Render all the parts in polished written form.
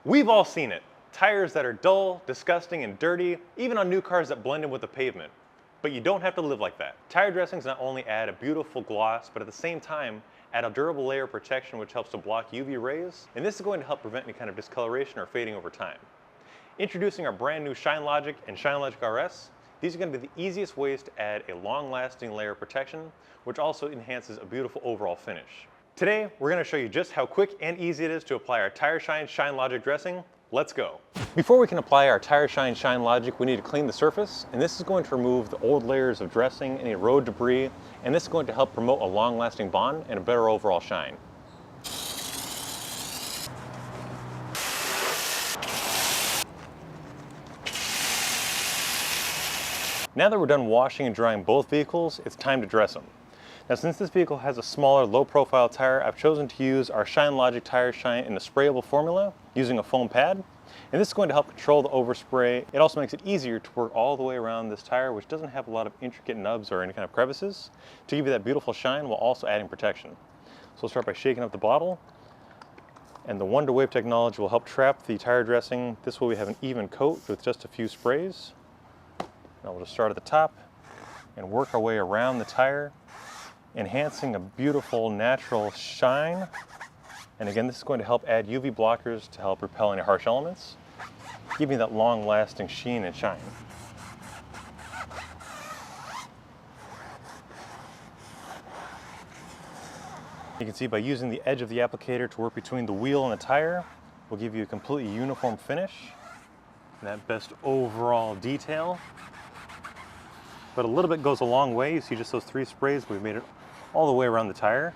We've all seen it. Tires that are dull, disgusting, and dirty, even on new cars that blend in with the pavement. But you don't have to live like that. Tire dressings not only add a beautiful gloss, but at the same time, add a durable layer of protection which helps to block UV rays, and this is going to help prevent any kind of discoloration or fading over time. Introducing our brand new ShineLogic and ShineLogic RS, these are going to be the easiest ways to add a long-lasting layer of protection, which also enhances a beautiful overall finish. Today, we're going to show you just how quick and easy it is to apply our Tire Shine ShineLogic dressing. Let's go. Before we can apply our Tire Shine ShineLogic, we need to clean the surface, and this is going to remove the old layers of dressing, any road debris, and this is going to help promote a long-lasting bond and a better overall shine. Now that we're done washing and drying both vehicles, it's time to dress them. Now, since this vehicle has a smaller, low-profile tire, I've chosen to use our ShineLogic Tire Shine in the sprayable formula using a foam pad. And this is going to help control the overspray. It also makes it easier to work all the way around this tire, which doesn't have a lot of intricate nubs or any kind of crevices, to give you that beautiful shine while also adding protection. So we'll start by shaking up the bottle. And the Wonder Wave technology will help trap the tire dressing. This way we have an even coat with just a few sprays. Now we'll just start at the top and work our way around the tire, enhancing a beautiful natural shine. And again, this is going to help add UV blockers to help repel any harsh elements, giving that long-lasting sheen and shine. You can see by using the edge of the applicator to work between the wheel and the tire, will give you a completely uniform finish and that best overall detail. But a little bit goes a long way. You see just those 3 sprays, we've made it all the way around the tire.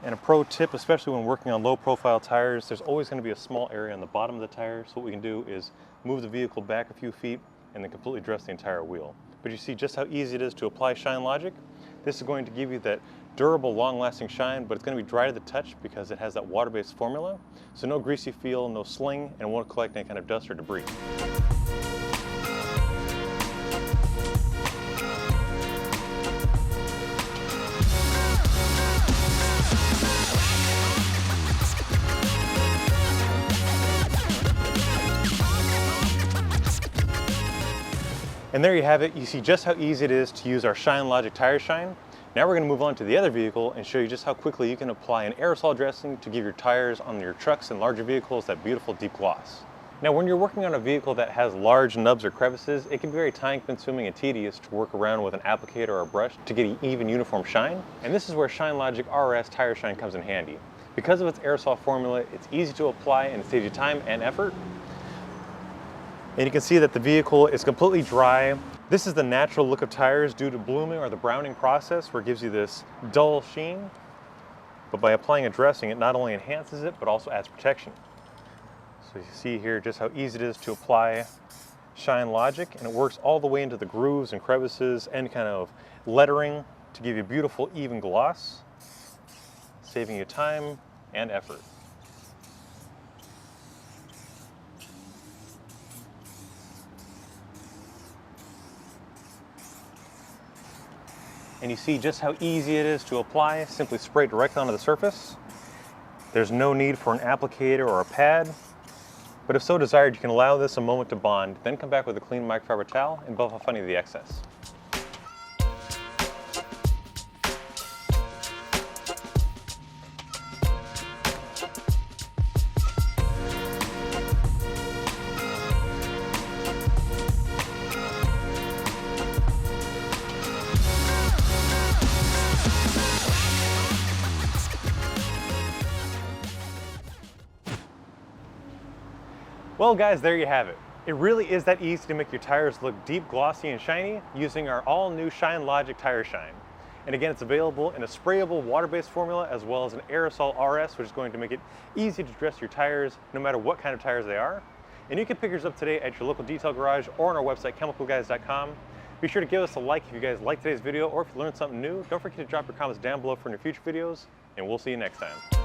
And a pro tip, especially when working on low profile tires, there's always going to be a small area on the bottom of the tire. So what we can do is move the vehicle back a few feet and then completely dress the entire wheel. But you see just how easy it is to apply ShineLogic. This is going to give you that durable, long-lasting shine, but it's going to be dry to the touch because it has that water-based formula. So no greasy feel, no sling, and it won't collect any kind of dust or debris. And there you have it. You see just how easy it is to use our ShineLogic Tire Shine. Now we're going to move on to the other vehicle and show you just how quickly you can apply an aerosol dressing to give your tires on your trucks and larger vehicles that beautiful deep gloss. Now when you're working on a vehicle that has large nubs or crevices, it can be very time consuming and tedious to work around with an applicator or a brush to get an even uniform shine. And this is where ShineLogic RS Tire Shine comes in handy. Because of its aerosol formula, it's easy to apply and it saves you time and effort. And you can see that the vehicle is completely dry. This is the natural look of tires due to blooming or the browning process, where it gives you this dull sheen. But by applying a dressing, it not only enhances it, but also adds protection. So you see here just how easy it is to apply ShineLogic, and it works all the way into the grooves and crevices and kind of lettering to give you a beautiful even gloss, saving you time and effort. And you see just how easy it is to apply. Simply spray directly onto the surface. There's no need for an applicator or a pad, but if so desired, you can allow this a moment to bond, then come back with a clean microfiber towel and buff off any of the excess. Well guys, there you have it. It really is that easy to make your tires look deep, glossy, and shiny using our all-new ShineLogic Tire Shine. And again, it's available in a sprayable water-based formula as well as an aerosol RS, which is going to make it easy to dress your tires no matter what kind of tires they are. And you can pick yours up today at your local detail garage or on our website, chemicalguys.com. Be sure to give us a like if you guys liked today's video or if you learned something new. Don't forget to drop your comments down below for any future videos, and we'll see you next time.